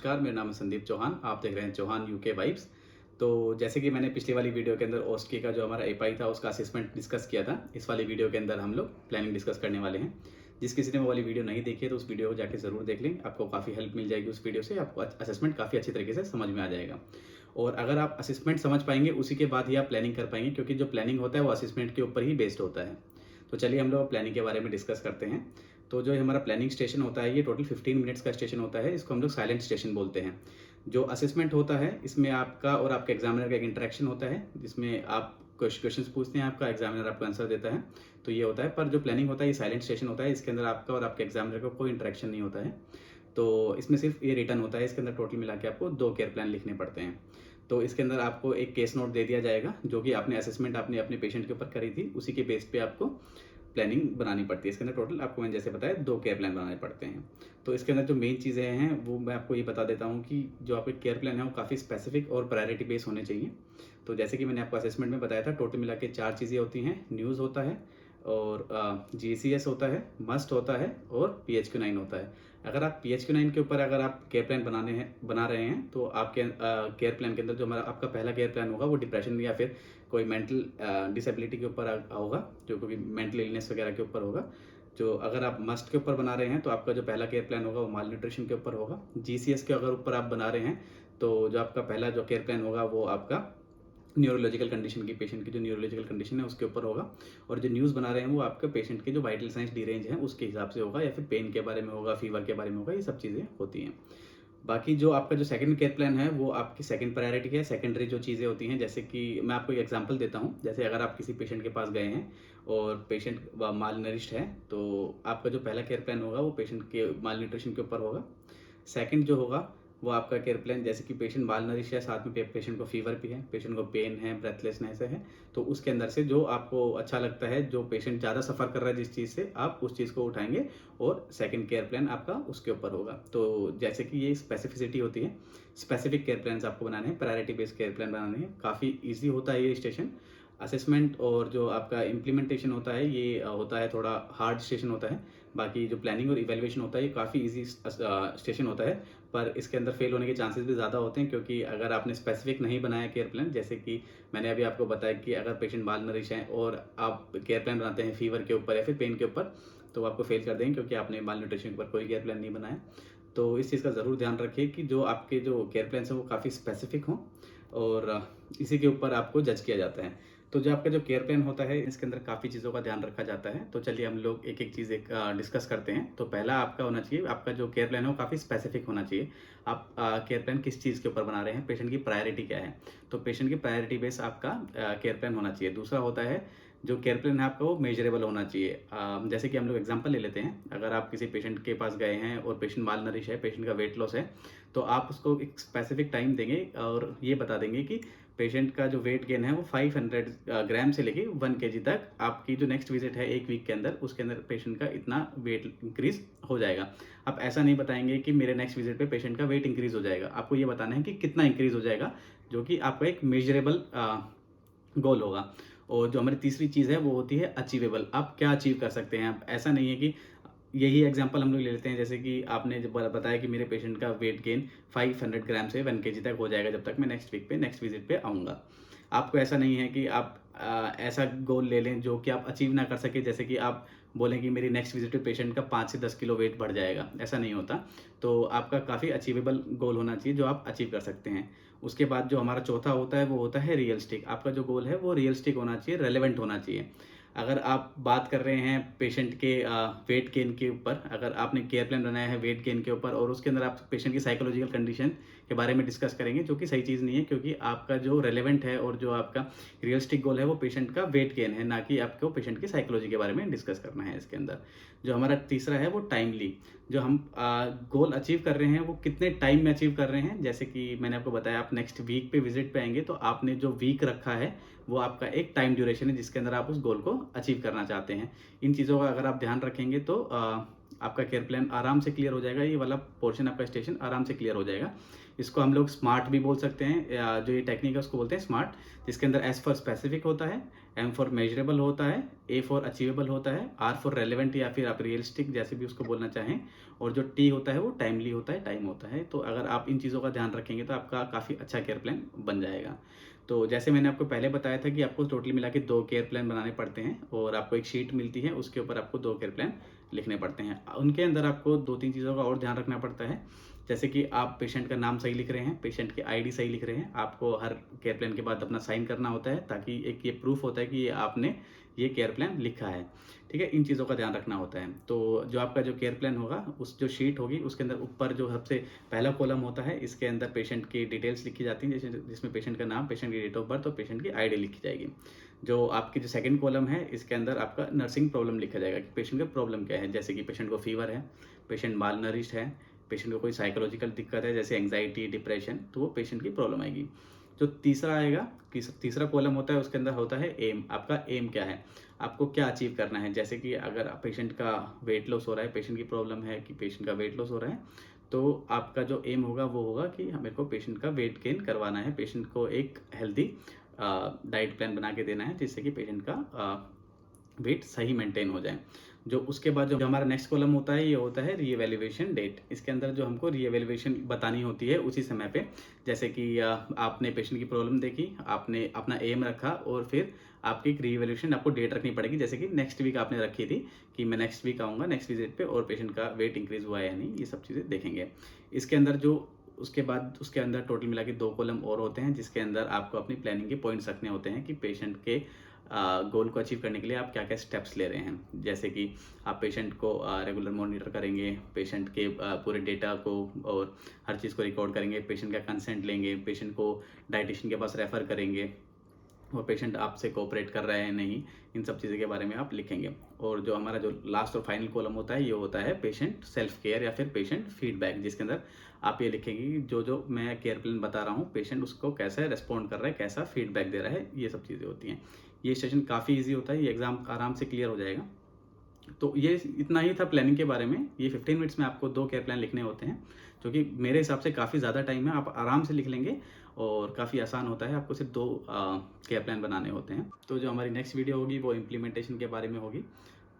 नमस्कार, मेरा नाम है संदीप चौहान। आप देख रहे हैं चौहान यूके वाइब्स। तो जैसे कि मैंने पिछली वाली वीडियो के अंदर ओस्की का जो हमारा एपाई था उसका असेसमेंट डिस्कस किया था, इस वाली वीडियो के अंदर हम लोग प्लानिंग डिस्कस करने वाले हैं। जिस किसी ने वो वाली वीडियो नहीं देखी है तो उस वीडियो को जाके ज़रूर देख लें, आपको काफ़ी हेल्प मिल जाएगी उस वीडियो से, आपको असेसमेंट काफ़ी अच्छी तरीके से समझ में आ जाएगा। और अगर आप असेसमेंट समझ पाएंगे उसी के बाद ही आप प्लानिंग कर पाएंगे, क्योंकि जो प्लानिंग होता है वो असेसमेंट के ऊपर ही बेस्ड होता है। तो चलिए हम लोग प्लानिंग के बारे में डिस्कस करते हैं। तो जो हमारा प्लानिंग स्टेशन होता है ये टोटल 15 मिनट्स का स्टेशन होता है, इसको हम लोग साइलेंट स्टेशन बोलते हैं। जो असेसमेंट होता है इसमें आपका और आपके एग्जामिनर का एक इंटरेक्शन होता है, जिसमें आप क्वेश्चंस पूछते हैं, आपका एग्जामिनर आपको आंसर देता है। तो ये होता है, पर जो प्लानिंग होता है ये साइलेंट स्टेशन होता है, इसके अंदर आपका और आपके एग्जामिनर का कोई इंटरेक्शन नहीं होता है। तो इसमें सिर्फ ये रिटर्न होता है, इसके अंदर टोटल मिला के आपको 2 केयर प्लान लिखने पड़ते हैं। तो इसके अंदर आपको एक केस नोट दे दिया जाएगा, जो कि आपने असेसमेंट आपने अपने पेशेंट के ऊपर करी थी, उसी के बेस पे आपको प्लानिंग बनानी पड़ती है। इसके अंदर टोटल आपको मैंने जैसे बताया 2 केयर प्लान बनाने पड़ते हैं। तो इसके अंदर जो मेन चीज़ें हैं वो मैं आपको ये बता देता हूँ कि जो आपके केयर प्लान है वो काफ़ी स्पेसिफिक और प्रायोरिटी बेस होने चाहिए। तो जैसे कि मैंने आपको असेसमेंट में बताया था, टोटल मिला के 4 चीज़ें होती हैं। न्यूज़ होता है और जीसीएस होता है, मस्ट होता है और पीएचक्यू9 होता है। अगर आप पीएचक्यू9 के ऊपर अगर आप केयर प्लान बना रहे हैं तो आपके केयर प्लान के अंदर जो हमारा आपका पहला केयर प्लान होगा वो डिप्रेशन या फिर कोई मेंटल डिसेबिलिटी के ऊपर होगा, जो कोई मेंटल इलनेस वगैरह के ऊपर होगा। जो अगर आप मस्ट के ऊपर बना रहे हैं तो आपका जो पहला केयर प्लान होगा वो माल न्यूट्रिशन के ऊपर होगा। जीसीएस के अगर ऊपर आप बना रहे हैं तो जो आपका पहला जो केयर प्लान होगा वो आपका न्यूरोलॉजिकल कंडीशन की, पेशेंट की जो न्यूरोलॉजिकल कंडीशन है उसके ऊपर होगा। और जो न्यूज़ बना रहे हैं वो आपके पेशेंट के जो वाइटल साइंस डिरेंज हैं उसके हिसाब से होगा, या फिर पेन के बारे में होगा, फीवर के बारे में होगा, ये सब चीज़ें होती हैं। बाकी जो आपका जो सेकंड केयर प्लान है वो आपकी सेकंड प्रायोरिटी है। सेकेंडरी जो चीज़ें होती हैं, जैसे कि मैं आपको एक एग्जांपल देता हूँ। जैसे अगर आप किसी पेशेंट के पास गए हैं और पेशेंट माल नरिश्ड है, तो आपका जो पहला केयर प्लान होगा वो पेशेंट के माल न्यूट्रिशन के ऊपर होगा। सेकंड जो होगा वो आपका केयर प्लान, जैसे कि पेशेंट माल नरिश है, साथ में पेशेंट को फीवर भी है, पेशेंट को पेन है, ब्रेथलेसनेस है, तो उसके अंदर से जो आपको अच्छा लगता है, जो पेशेंट ज़्यादा सफ़र कर रहा है जिस चीज़ से, आप उस चीज़ को उठाएंगे और सेकंड केयर प्लान आपका उसके ऊपर होगा। तो जैसे कि ये स्पेसिफिसिटी होती है, स्पेसिफिक केयर प्लान्स आपको बनाने हैं, प्रायोरिटी बेस्ड केयर प्लान बनाने हैं। काफ़ी ईजी होता है ये स्टेशन। असेसमेंट और जो आपका इम्प्लीमेंटेशन होता है ये होता है थोड़ा हार्ड स्टेशन होता है। बाकी जो प्लानिंग और इवैल्यूएशन होता है ये काफ़ी इजी स्टेशन होता है, पर इसके अंदर फेल होने के चांसेस भी ज़्यादा होते हैं, क्योंकि अगर आपने स्पेसिफिक नहीं बनाया केयर प्लान, जैसे कि मैंने अभी आपको बताया कि अगर पेशेंट माल नरिश है और आप केयर प्लान बनाते हैं फीवर के ऊपर या फिर पेन के ऊपर, तो आपको फेल कर देंगे, क्योंकि आपने माल न्यूट्रिशन के ऊपर कोई केयर प्लान नहीं बनाया। तो इस चीज़ का ज़रूर ध्यान रखिए कि जो आपके जो केयर प्लान्स हैं वो काफ़ी स्पेसिफिक हों, और इसी के ऊपर आपको जज किया जाता है। तो जो आपका जो केयर प्लान होता है इसके अंदर काफ़ी चीज़ों का ध्यान रखा जाता है। तो चलिए हम लोग एक-एक चीज़ डिस्कस करते हैं। तो पहला आपका होना चाहिए, आपका जो केयर प्लान है वो काफ़ी स्पेसिफिक होना चाहिए। आप केयर प्लान किस चीज़ के ऊपर बना रहे हैं, पेशेंट की प्रायोरिटी क्या है? तो पेशेंट की प्रायोरिटी बेस आपका केयर प्लान होना चाहिए। दूसरा होता है, जो केयर प्लान है आपका वो मेजरेबल होना चाहिए। जैसे कि हम लोग एग्जांपल ले लेते हैं। अगर आप किसी पेशेंट के पास गए हैं और पेशेंट माल नरिश है, पेशेंट का वेट लॉस है, तो आप उसको एक स्पेसिफिक टाइम देंगे और ये बता देंगे कि पेशेंट का जो वेट गेन है वो 500 ग्राम से लेके 1 केजी तक, आपकी जो नेक्स्ट विजिट है 1 वीक के अंदर, उसके अंदर पेशेंट का इतना वेट इंक्रीज हो जाएगा। आप ऐसा नहीं बताएंगे कि मेरे नेक्स्ट विजिट पे पेशेंट का वेट इंक्रीज हो जाएगा, आपको ये बताना है कि कितना इंक्रीज हो जाएगा, जो कि आपका एक मेजरेबल गोल होगा। और जो हमारी तीसरी चीज़ है वो होती है अचीवेबल। आप क्या अचीव कर सकते हैं। आप ऐसा नहीं है कि यही एग्जांपल हम लोग ले लेते हैं, जैसे कि आपने जब बताया कि मेरे पेशेंट का वेट गेन 500 ग्राम से 1 केजी तक हो जाएगा जब तक मैं नेक्स्ट विजिट पे आऊँगा। आपको ऐसा नहीं है कि आप ऐसा गोल ले लें जो कि आप अचीव ना कर सके, जैसे कि आप बोलें कि मेरी नेक्स्ट विजिट पे पेशेंट का 5 से 10 किलो वेट बढ़ जाएगा, ऐसा नहीं होता। तो आपका काफ़ी अचीवेबल गोल होना चाहिए जो आप अचीव कर सकते हैं। उसके बाद जो हमारा चौथा होता है वो होता है रियलिस्टिक। आपका जो गोल है वो रियलिस्टिक होना चाहिए, रेलेवेंट होना चाहिए। अगर आप बात कर रहे हैं पेशेंट के वेट गेन के ऊपर, अगर आपने केयर प्लान बनाया है वेट गेन के ऊपर और उसके अंदर आप पेशेंट की साइकोलॉजिकल कंडीशन के बारे में डिस्कस करेंगे, जो कि सही चीज़ नहीं है, क्योंकि आपका जो रेलेवेंट है और जो आपका रियलिस्टिक गोल है वो पेशेंट का वेट गेन है, ना कि आपको पेशेंट की साइकोलॉजी के बारे में डिस्कस करना है इसके अंदर। जो हमारा तीसरा है वो टाइमली। जो हम गोल अचीव कर रहे हैं वो कितने टाइम में अचीव कर रहे हैं, जैसे कि मैंने आपको बताया आप नेक्स्ट वीक पे विजिट पे आएंगे, तो आपने जो वीक रखा है वो आपका एक टाइम ड्यूरेशन है जिसके अंदर आप उस गोल को अचीव करना चाहते हैं। इन चीज़ों का अगर आप ध्यान रखेंगे तो आपका केयर प्लान आराम से क्लियर हो जाएगा, ये वाला पोर्शन आपका स्टेशन आराम से क्लियर हो जाएगा। इसको हम लोग स्मार्ट भी बोल सकते हैं, या जो ये टेक्निक है उसको बोलते हैं स्मार्ट, जिसके अंदर एस फॉर स्पेसिफिक होता है, एम फॉर मेजरेबल होता है, ए फॉर अचीवेबल होता है, आर फॉर रेलेवेंट या फिर आप रियलिस्टिक जैसे भी उसको बोलना चाहें, और जो टी होता है वो टाइमली होता है, टाइम होता है। तो अगर आप इन चीज़ों का ध्यान रखेंगे तो आपका काफ़ी अच्छा केयर प्लान बन जाएगा। तो जैसे मैंने आपको पहले बताया था कि आपको टोटली मिला के 2 केयर प्लान बनाने पड़ते हैं, और आपको एक शीट मिलती है, उसके ऊपर आपको 2 केयर प्लान लिखने पड़ते हैं। उनके अंदर आपको 2-3 चीज़ों का और ध्यान रखना पड़ता है, जैसे कि आप पेशेंट का नाम सही लिख रहे हैं, पेशेंट की आईडी सही लिख रहे हैं, आपको हर केयर प्लान के बाद अपना साइन करना होता है, ताकि एक ये प्रूफ होता है कि ये आपने ये केयर प्लान लिखा है, ठीक है? इन चीज़ों का ध्यान रखना होता है। तो जो आपका जो केयर प्लान होगा, उस जो शीट होगी उसके अंदर ऊपर जो सबसे पहला कॉलम होता है, इसके अंदर पेशेंट की डिटेल्स लिखी जाती हैं, जैसे जिसमें पेशेंट का नाम, पेशेंट की डेट ऑफ बर्थ और पेशेंट की आईडी लिखी जाएगी। जो आपकी जो सेकंड कॉलम है, इसके अंदर आपका नर्सिंग प्रॉब्लम लिखा जाएगा कि पेशेंट का प्रॉब्लम क्या है, जैसे कि पेशेंट को फीवर है, पेशेंट मालनरिश्ड है, पेशेंट को कोई साइकोलॉजिकल दिक्कत है जैसे एंग्जायटी, डिप्रेशन, तो वो पेशेंट की प्रॉब्लम आएगी। जो तीसरा आएगा, तीसरा कॉलम होता है, उसके अंदर होता है एम, आपका एम क्या है, आपको क्या अचीव करना है। जैसे कि अगर पेशेंट का वेट लॉस हो रहा है, पेशेंट की प्रॉब्लम है कि पेशेंट का वेट लॉस हो रहा है, तो आपका जो एम होगा वो होगा कि मेरे को पेशेंट का वेट गेन करवाना है, पेशेंट को एक हेल्दी डाइट प्लान बना के देना है, जिससे कि पेशेंट का वेट सही मेंटेन हो जाए। जो उसके बाद जो हमारा नेक्स्ट कॉलम होता है, ये होता है रीएवैल्यूएशन डेट। इसके अंदर जो हमको रीएवैल्यूएशन बतानी होती है उसी समय पे, जैसे कि आपने पेशेंट की प्रॉब्लम देखी, आपने अपना एम रखा, और फिर आपकी एक रीएवैल्यूएशन आपको डेट रखनी पड़ेगी, जैसे कि नेक्स्ट वीक आपने रखी थी कि मैं नेक्स्ट वीक आऊँगा नेक्स्ट विजिट पे, और पेशेंट का वेट इंक्रीज़ हुआ है या नहीं, ये सब चीज़ें देखेंगे। इसके अंदर जो उसके बाद उसके अंदर टोटल मिला के 2 कॉलम और होते हैं, जिसके अंदर आपको अपनी प्लानिंग के पॉइंट्स रखने होते हैं कि पेशेंट के गोल को अचीव करने के लिए आप क्या-क्या स्टेप्स ले रहे हैं। जैसे कि आप पेशेंट को रेगुलर मॉनिटर करेंगे, पेशेंट के पूरे डेटा को और हर चीज़ को रिकॉर्ड करेंगे, पेशेंट का कंसेंट लेंगे, पेशेंट को डायटीशियन के पास रेफ़र करेंगे, और पेशेंट आपसे कोऑपरेट कर रहा है नहीं, इन सब चीज़ों के बारे में आप लिखेंगे। और जो हमारा जो लास्ट और फाइनल कॉलम होता है, ये होता है पेशेंट सेल्फ केयर या फिर पेशेंट फीडबैक, जिसके अंदर आप ये लिखेंगे कि जो मैं केयर प्लान बता रहा हूँ, पेशेंट उसको कैसे रिस्पॉन्ड कर रहा है, कैसा फीडबैक दे रहा है, ये सब चीज़ें होती हैं। ये सेशन काफ़ी ईज़ी होता है, ये एग्ज़ाम आराम से क्लियर हो जाएगा। तो ये इतना ही था प्लानिंग के बारे में। ये 15 मिनट्स में आपको 2 केयर प्लान लिखने होते हैं, जो कि मेरे हिसाब से काफ़ी ज़्यादा टाइम है, आप आराम से लिख लेंगे, और काफ़ी आसान होता है, आपको सिर्फ 2 केयर प्लान बनाने होते हैं। तो जो हमारी नेक्स्ट वीडियो होगी वो इम्प्लीमेंटेशन के बारे में होगी।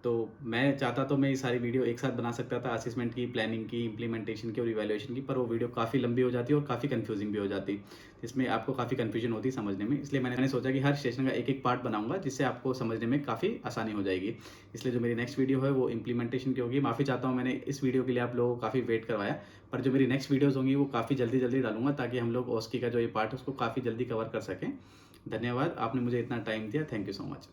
तो मैं चाहता तो मैं ये सारी वीडियो एक साथ बना सकता था, असेसमेंट की, प्लानिंग की, इम्प्लीमेंटेशन की और इवैल्यूएशन की, पर वो वीडियो काफ़ी लंबी हो जाती है और काफ़ी कन्फ्यूजिंग भी हो जाती, जिसमें आपको काफ़ी कन्फ्यूजन होती समझने में। इसलिए मैंने सोचा कि हर सेशन का एक-एक पार्ट बनाऊँगा, जिससे आपको समझने में काफ़ी आसानी हो जाएगी। इसलिए जो मेरी नेक्स्ट वीडियो है वो इम्प्लीमेंटेशन की होगी। माफ़ी चाहता हूँ मैंने इस वीडियो के लिए आप लोगों को काफ़ी वेट करवाया, पर जो मेरी नेक्स्ट वीडियोज़ होंगी वो काफ़ी जल्दी-जल्दी डालूँगा, ताकि हम लोग OSCE का जो ये पार्ट है उसको काफ़ी जल्दी कवर कर सकें। धन्यवाद, आपने मुझे इतना टाइम दिया। Thank you so much.